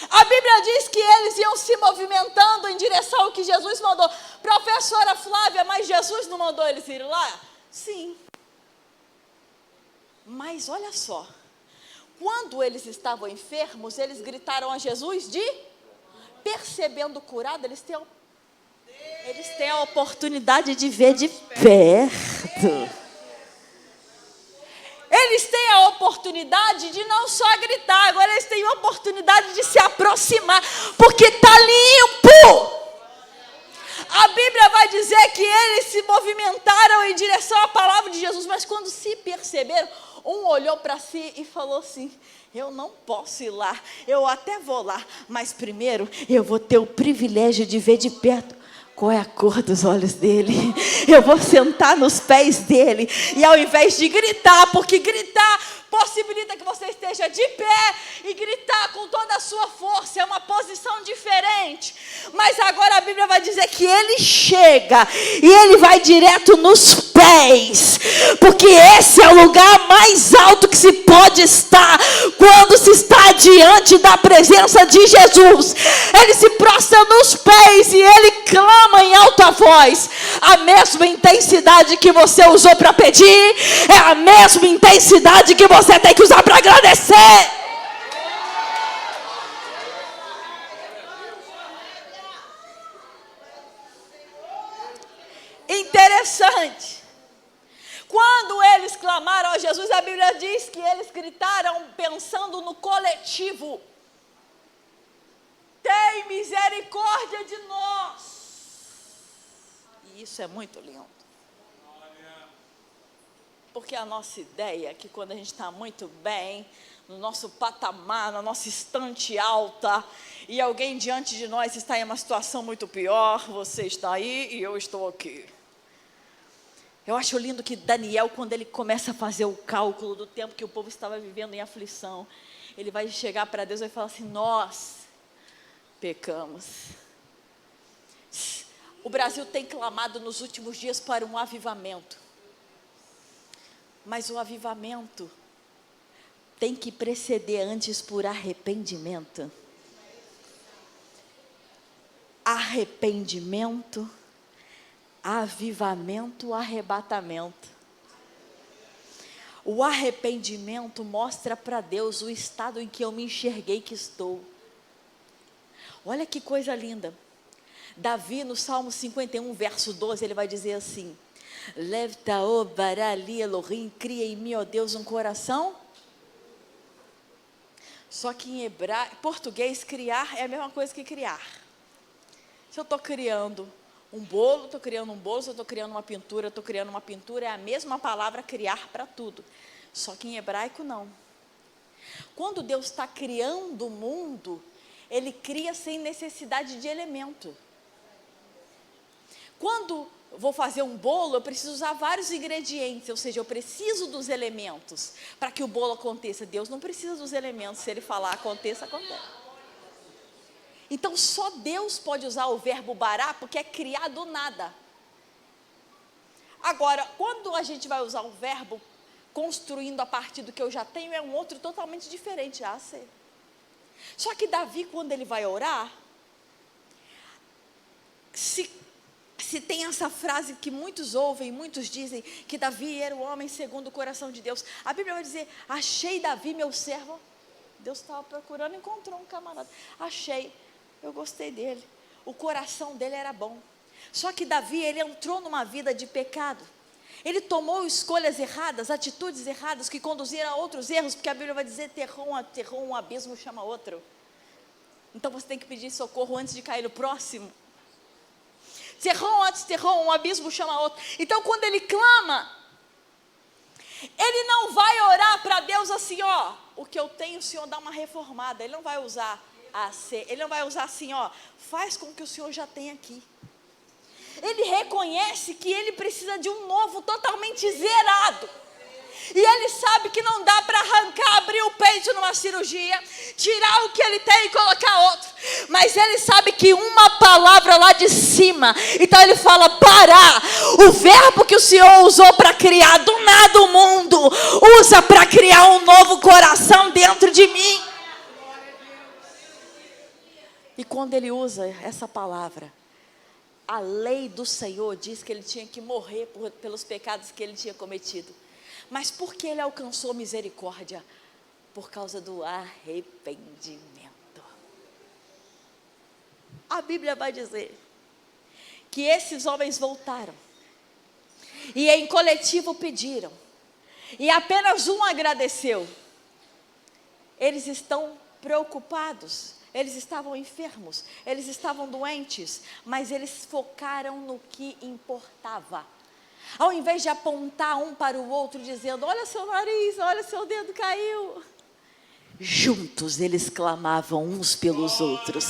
A Bíblia diz que eles iam se movimentando em direção ao que Jesus mandou. Professora Flávia, mas Jesus não mandou eles ir lá? Sim. Mas olha só, quando eles estavam enfermos, eles gritaram a Jesus percebendo curado, eles têm a oportunidade de ver de perto. Eles têm a oportunidade de não só gritar, agora eles têm a oportunidade de se aproximar, porque está limpo. A Bíblia vai dizer que eles se movimentaram em direção à palavra de Jesus, mas quando se perceberam, um olhou para si e falou assim, eu não posso ir lá, eu até vou lá, mas primeiro eu vou ter o privilégio de ver de perto qual é a cor dos olhos dele. Eu vou sentar nos pés dele, e ao invés de gritar, porque gritar possibilita que você esteja de pé e gritar com toda a sua força, é uma posição diferente. Mas agora a Bíblia vai dizer que ele chega e ele vai direto nos pés, porque esse é o lugar mais alto que se pode estar quando se está diante da presença de Jesus. Ele se prostra nos pés e ele clama em alta voz. A mesma intensidade que você usou para pedir é a mesma intensidade que você tem que usar para agradecer. Interessante. Quando eles clamaram a Jesus, a Bíblia diz que eles gritaram pensando no coletivo. Tem misericórdia de nós. E isso é muito lindo. Porque a nossa ideia é que quando a gente está muito bem, no nosso patamar, na nossa estante alta, e alguém diante de nós está em uma situação muito pior, você está aí e eu estou aqui. Eu acho lindo que Daniel, quando ele começa a fazer o cálculo do tempo que o povo estava vivendo em aflição, ele vai chegar para Deus e vai falar assim, nós pecamos. O Brasil tem clamado nos últimos dias para um avivamento. Mas o avivamento tem que preceder antes por arrependimento. Arrependimento, avivamento, arrebatamento. O arrependimento mostra para Deus o estado em que eu me enxerguei que estou. Olha que coisa linda. Davi, no Salmo 51, verso 12, ele vai dizer assim: Levta-o barali Elohim, cria em mim, ó Deus, um coração. Só que em português, criar é a mesma coisa que criar. Se eu estou criando um bolo, estou criando um bolo. Se eu estou criando uma pintura, estou criando uma pintura. É a mesma palavra criar para tudo. Só que em hebraico não. Quando Deus está criando o mundo, Ele cria sem necessidade de elemento. Quando vou fazer um bolo, eu preciso usar vários ingredientes. Ou seja, eu preciso dos elementos para que o bolo aconteça. Deus não precisa dos elementos. Se Ele falar aconteça, acontece. Então, só Deus pode usar o verbo bará, porque é criar do nada. Agora, quando a gente vai usar o verbo construindo a partir do que eu já tenho, é um outro totalmente diferente. Só que Davi, quando ele vai orar, se tem essa frase que muitos ouvem, muitos dizem, que Davi era o homem segundo o coração de Deus. A Bíblia vai dizer: achei Davi, meu servo. Deus estava procurando e encontrou um camarada. Achei. Eu gostei dele. O coração dele era bom. Só que Davi, ele entrou numa vida de pecado. Ele tomou escolhas erradas, atitudes erradas que conduziram a outros erros, porque a Bíblia vai dizer: terrou um abismo chama outro. Então você tem que pedir socorro antes de cair no próximo. Terrou um abismo chama outro. Então quando ele clama, ele não vai orar para Deus assim: ó, o que eu tenho, o Senhor dá uma reformada. Ele não vai usar ele não vai usar assim: ó, faz com que o Senhor já tenha aqui. Ele reconhece que ele precisa de um novo totalmente zerado. E ele sabe que não dá para arrancar, abrir o peito numa cirurgia, tirar o que ele tem e colocar outro. Mas ele sabe que uma palavra lá de cima. Então ele fala: parar. O verbo que o Senhor usou para criar do nada o mundo, usa para criar um novo coração dentro de mim. E quando ele usa essa palavra, a lei do Senhor diz que ele tinha que morrer pelos pecados que ele tinha cometido. Mas por que ele alcançou misericórdia? Por causa do arrependimento. A Bíblia vai dizer que esses homens voltaram e em coletivo pediram, e apenas um agradeceu. Eles estão preocupados. Eles estavam enfermos, eles estavam doentes, mas eles focaram no que importava. Ao invés de apontar um para o outro, dizendo: olha seu nariz, olha seu dedo caiu. Juntos eles clamavam uns pelos outros: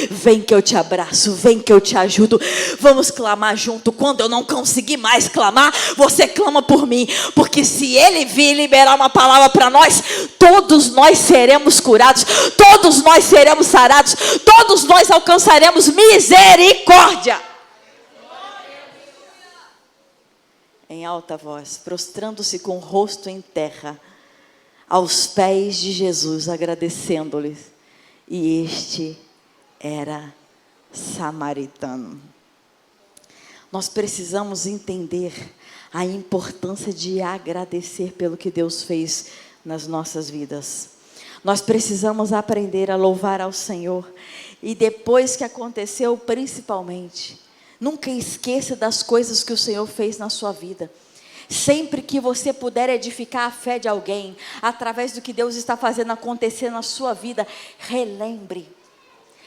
vem que eu te abraço, vem que eu te ajudo. Vamos clamar junto. Quando eu não conseguir mais clamar, você clama por mim. Porque se ele vir liberar uma palavra para nós, todos nós seremos curados, todos nós seremos sarados, todos nós alcançaremos misericórdia. Em alta voz, prostrando-se com o rosto em terra, aos pés de Jesus, agradecendo-lhes. E este era samaritano. Nós precisamos entender a importância de agradecer pelo que Deus fez nas nossas vidas. Nós precisamos aprender a louvar ao Senhor. E depois que aconteceu, principalmente, nunca esqueça das coisas que o Senhor fez na sua vida. Sempre que você puder edificar a fé de alguém, através do que Deus está fazendo acontecer na sua vida, relembre.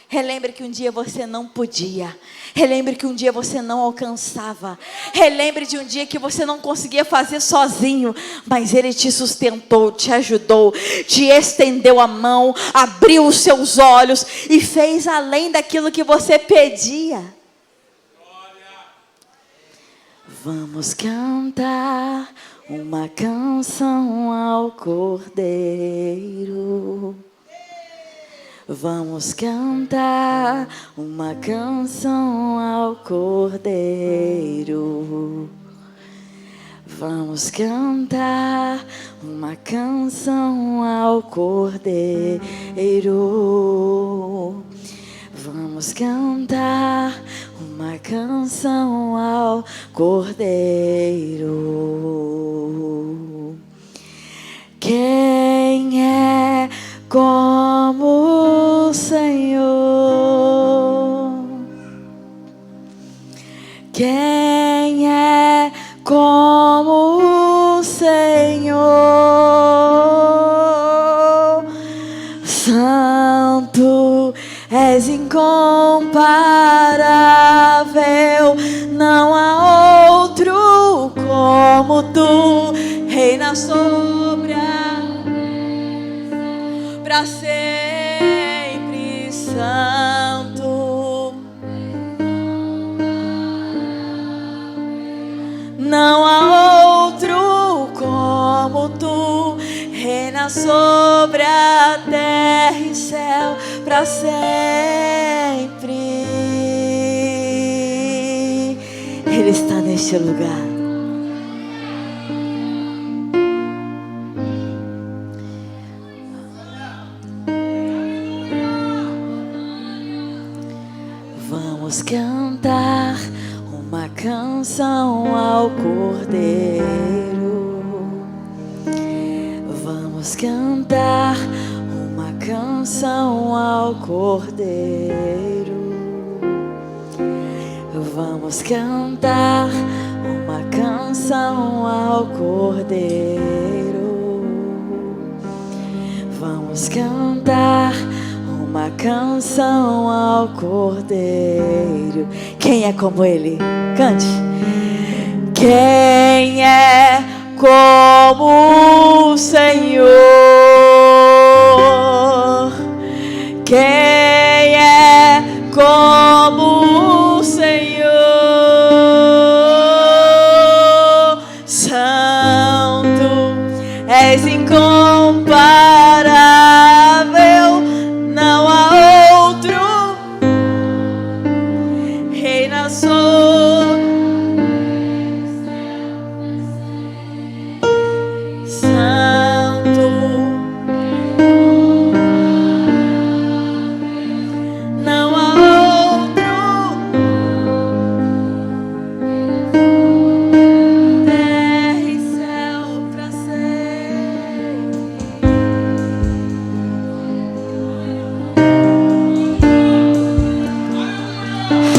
Relembre que um dia você não podia. Relembre que um dia você não alcançava. Relembre de um dia que você não conseguia fazer sozinho, mas Ele te sustentou, te ajudou, te estendeu a mão, abriu os seus olhos e fez além daquilo que você pedia. Vamos cantar uma canção ao Cordeiro. Vamos cantar uma canção ao Cordeiro. Vamos cantar uma canção ao Cordeiro. Vamos cantar uma canção ao Cordeiro. Quem é como o Senhor? Quem é como o Senhor? Santo, és incomparável, não há outro como tu, reina sobre a para sempre, santo. Não há outro como tu, reina sobre a terra e céu para sempre. Ele está neste lugar. Vamos cantar uma canção ao Cordeiro. Vamos cantar uma canção ao Cordeiro. Vamos cantar uma canção ao Cordeiro. Vamos cantar uma canção ao Cordeiro. Quem é como Ele? Cante. Quem é como o Senhor? Quem é como o Senhor? Santo, és incomparável, não há outro, reina sobre. Santo, não há outro, terra e céu pra sempre.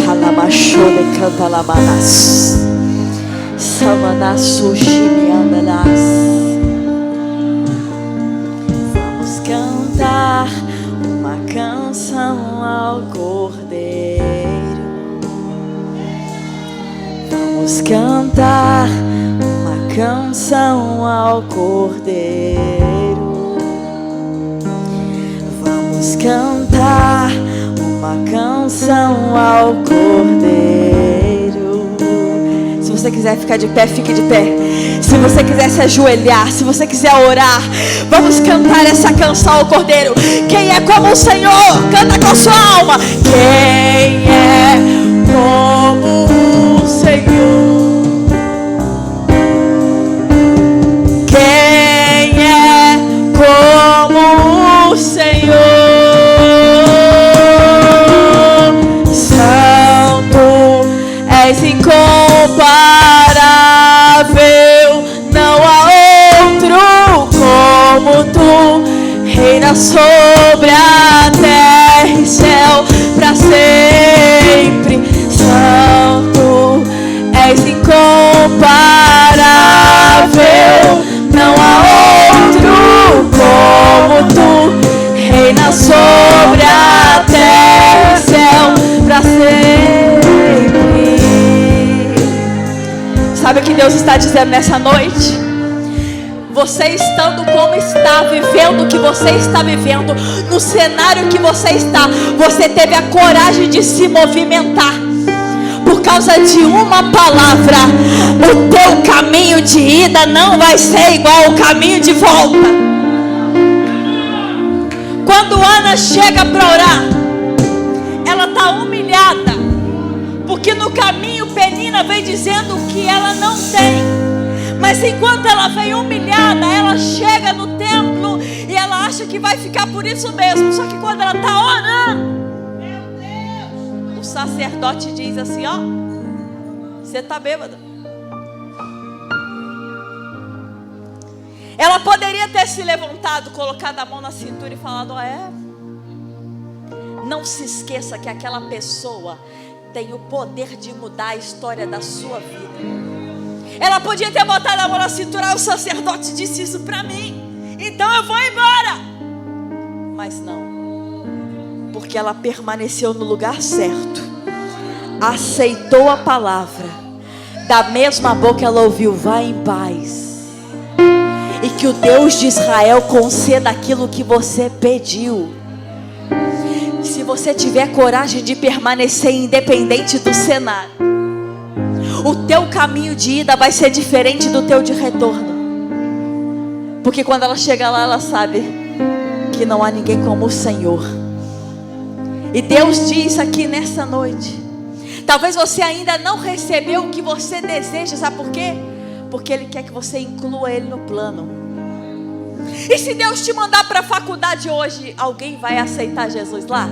Alabachore canta labanas, samanasu shimiandanas. Vamos cantar uma canção ao Cordeiro. Vamos cantar uma canção ao Cordeiro. Vamos cantar uma canção ao Cordeiro. Se você quiser ficar de pé, fique de pé. Se você quiser se ajoelhar, se você quiser orar, vamos cantar essa canção ao Cordeiro. Quem é como o Senhor? Canta com a sua alma. Quem é como o Senhor? Quem é como o Senhor? Santo, és incomparável, não há outro como tu, reina sobre a terra e céu para sempre. Santo, és incomparável, não há outro como tu, reina sobre a terra e céu para sempre. Sabe o que Deus está dizendo nessa noite? Você estando como está, vivendo o que você está vivendo, no cenário que você está, você teve a coragem de se movimentar. Por causa de uma palavra, o teu caminho de ida não vai ser igual ao caminho de volta. Quando Ana chega para orar, ela está humilhada, porque no caminho Penina vem dizendo que ela não tem. Mas enquanto ela vem humilhada, ela chega no templo e ela acha que vai ficar por isso mesmo. Só que quando ela está orando, o sacerdote diz assim: ó, você está bêbada. Ela poderia ter se levantado, colocado a mão na cintura e falado: não se esqueça que aquela pessoa tem o poder de mudar a história da sua vida. Ela podia ter botado a mão na cintura: o sacerdote disse isso para mim, então eu vou embora. Mas não, porque ela permaneceu no lugar certo, aceitou a palavra. Da mesma boca ela ouviu: vai em paz, e que o Deus de Israel conceda aquilo que você pediu. Se você tiver coragem de permanecer independente do cenário, o teu caminho de ida vai ser diferente do teu de retorno. Porque quando ela chega lá, ela sabe que não há ninguém como o Senhor. E Deus diz aqui nessa noite, talvez você ainda não recebeu o que você deseja, sabe por quê? Porque Ele quer que você inclua Ele no plano. E se Deus te mandar para a faculdade hoje, alguém vai aceitar Jesus lá?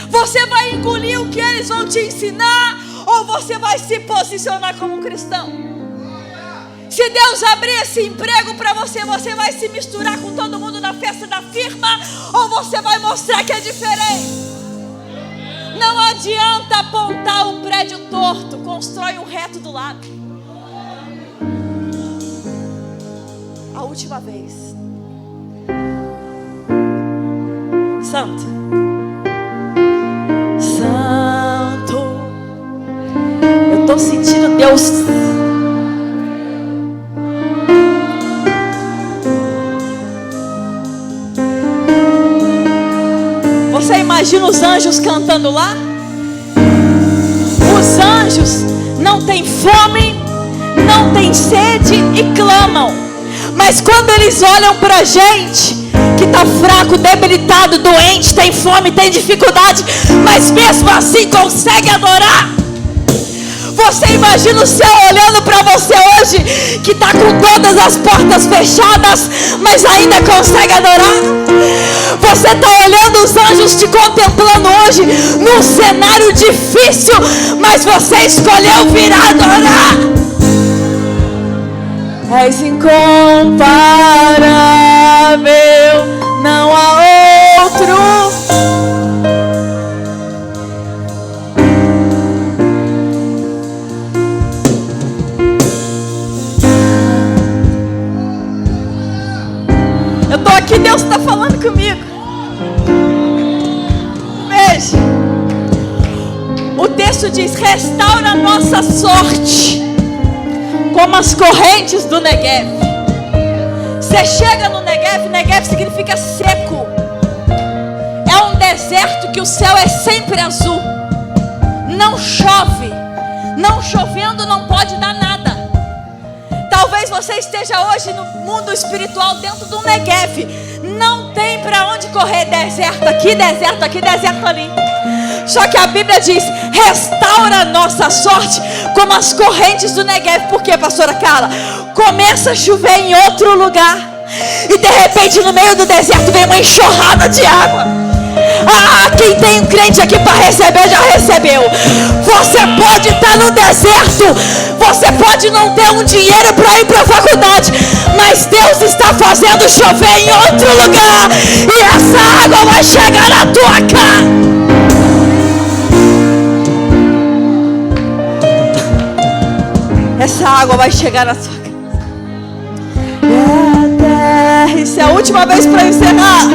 Você vai engolir o que eles vão te ensinar, ou você vai se posicionar como um cristão? Se Deus abrir esse emprego para você, você vai se misturar com todo mundo na festa da firma, ou você vai mostrar que é diferente? Não adianta apontar um prédio torto, constrói um reto do lado. A última vez. Santo, eu estou sentindo Deus. Você imagina os anjos cantando lá? Os anjos não têm fome, não têm sede e clamam. Mas quando eles olham para a gente, que está fraco, debilitado, doente, tem fome, tem dificuldade, mas mesmo assim consegue adorar. Você imagina o céu olhando para você hoje, que está com todas as portas fechadas, mas ainda consegue adorar? Você está olhando os anjos te contemplando hoje, num cenário difícil, mas você escolheu vir adorar. És incomparável, não há outro. Eu estou aqui, Deus está falando comigo. Veja, o texto diz: restaura a nossa sorte como as correntes do Negev. Você chega no Negev, Negev significa seco. É um deserto que o céu é sempre azul. Não chove. Não chovendo não pode dar nada. Talvez você esteja hoje no mundo espiritual dentro do Negev. Não tem para onde correr. Deserto aqui, deserto aqui, deserto ali. Só que a Bíblia diz: restaura a nossa sorte como as correntes do Negev. Por quê, pastora Carla? Começa a chover em outro lugar, e de repente no meio do deserto vem uma enxurrada de água. Quem tem um crente aqui para receber, já recebeu. Você pode estar no deserto, você pode não ter um dinheiro para ir para a faculdade, mas Deus está fazendo chover em outro lugar, e essa água vai chegar na tua casa. Essa água vai chegar na sua casa. Isso é a última vez para encerrar.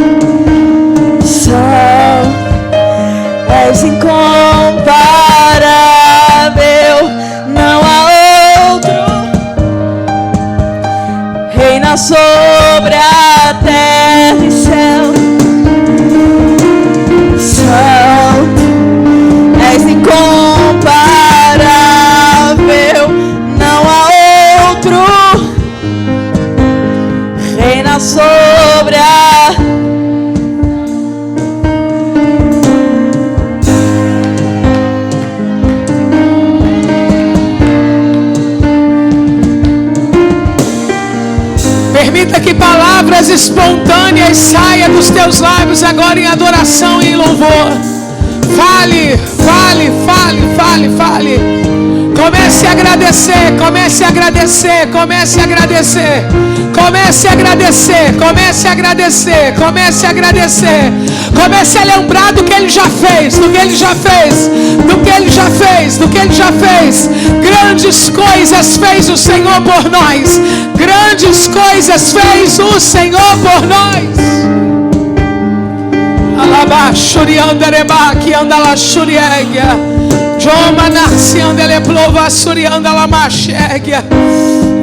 És incomparável, não há outro. Reina sobre a terra e céu. És incomparável, não há outro. Reina sobre a espontâneas saia dos teus lábios agora em adoração e em louvor. Fale, fale, fale, fale, fale. Comece a agradecer, comece a agradecer, comece a agradecer. Comece a agradecer, comece a agradecer, comece a agradecer. Comece a lembrar do que Ele já fez, do que Ele já fez, do que Ele já fez, do que Ele já fez. Grandes coisas fez o Senhor por nós. Grandes coisas fez o Senhor por nós. Alabashuriandareba que anda la shuriega. Joma narciandele plova surianda la machegia.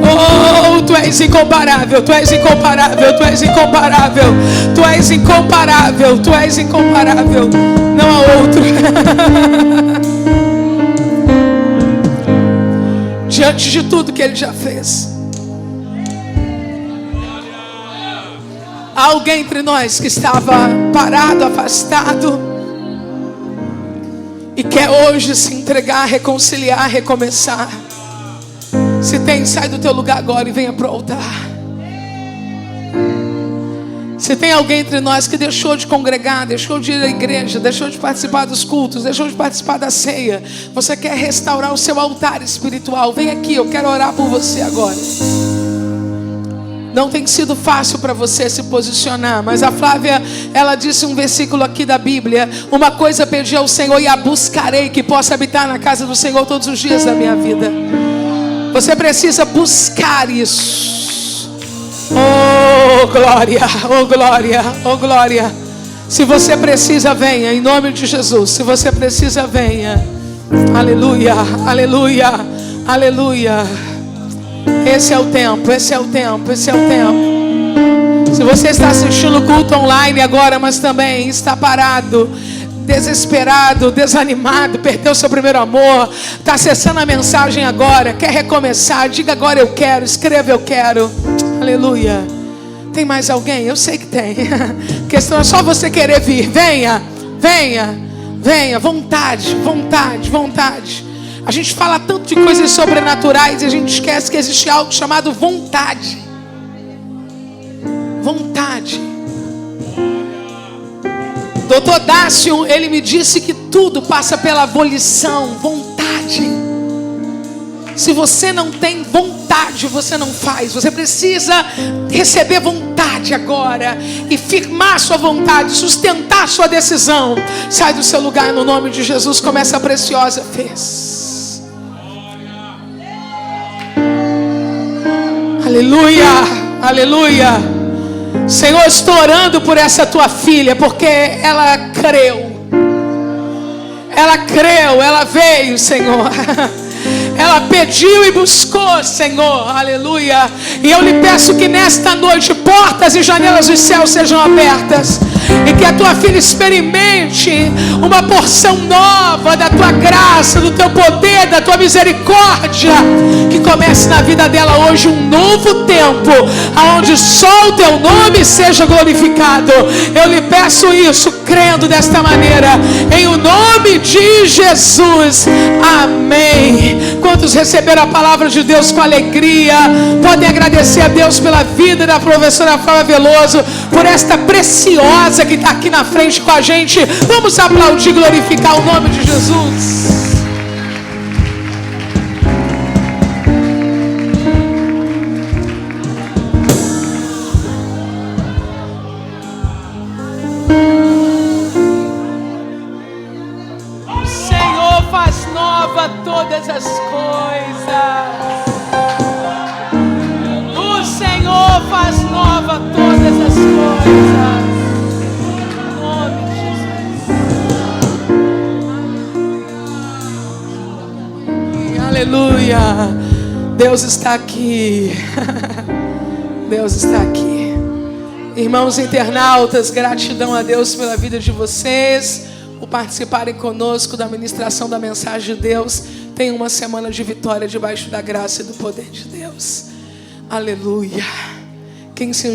Oh, tu és incomparável, tu és incomparável, tu és incomparável, tu és incomparável, tu és incomparável, não há outro. Diante de tudo que Ele já fez, há alguém entre nós que estava parado, afastado, e quer hoje se entregar, reconciliar, recomeçar. Se tem, sai do teu lugar agora e venha para o altar. Se tem alguém entre nós que deixou de congregar, deixou de ir à igreja, deixou de participar dos cultos, deixou de participar da ceia, você quer restaurar o seu altar espiritual, vem aqui, eu quero orar por você agora. Não tem sido fácil para você se posicionar, mas a Flávia, ela disse um versículo aqui da Bíblia: uma coisa pedi ao Senhor e a buscarei, que possa habitar na casa do Senhor todos os dias da minha vida. Você precisa buscar isso. Oh glória, oh glória, oh glória. Se você precisa, venha, em nome de Jesus. Se você precisa, venha. Aleluia, aleluia, aleluia. Esse é o tempo, esse é o tempo, esse é o tempo. Se você está assistindo o culto online agora, mas também está parado, desesperado, desanimado, perdeu seu primeiro amor, está acessando a mensagem agora, quer recomeçar, diga agora eu quero, escreva eu quero. Aleluia. Tem mais alguém? Eu sei que tem. A questão é só você querer vir. Venha, venha, venha. Vontade, vontade, vontade. A gente fala tanto de coisas sobrenaturais e a gente esquece que existe algo chamado vontade. Vontade. Doutor Dácio, ele me disse que tudo passa pela volição, vontade. Se você não tem vontade, você não faz. Você precisa receber vontade agora e firmar sua vontade, sustentar sua decisão. Sai do seu lugar no nome de Jesus, como essa preciosa fez. Aleluia, aleluia. Senhor, estou orando por essa tua filha, porque ela creu. Ela creu, ela veio, Senhor. Ela pediu e buscou, Senhor, aleluia. E eu lhe peço que nesta noite portas e janelas dos céus sejam abertas, e que a tua filha experimente uma porção nova da tua graça, do teu poder, da tua misericórdia. Que comece na vida dela hoje um novo tempo, aonde só o teu nome seja glorificado. Eu lhe peço isso, crendo desta maneira, em o nome de Jesus, amém. Quantos receberam a palavra de Deus com alegria, podem agradecer a Deus pela vida da professora Flávia Veloso, por esta preciosa que está aqui na frente com a gente. Vamos aplaudir e glorificar o nome de Jesus. Todas as coisas. O Senhor faz nova todas as coisas. Em nome de Jesus. Aleluia. Deus está aqui. Deus está aqui. Irmãos internautas, gratidão a Deus pela vida de vocês, por participarem conosco da ministração da mensagem de Deus. Tenha uma semana de vitória debaixo da graça e do poder de Deus. Aleluia. Quem se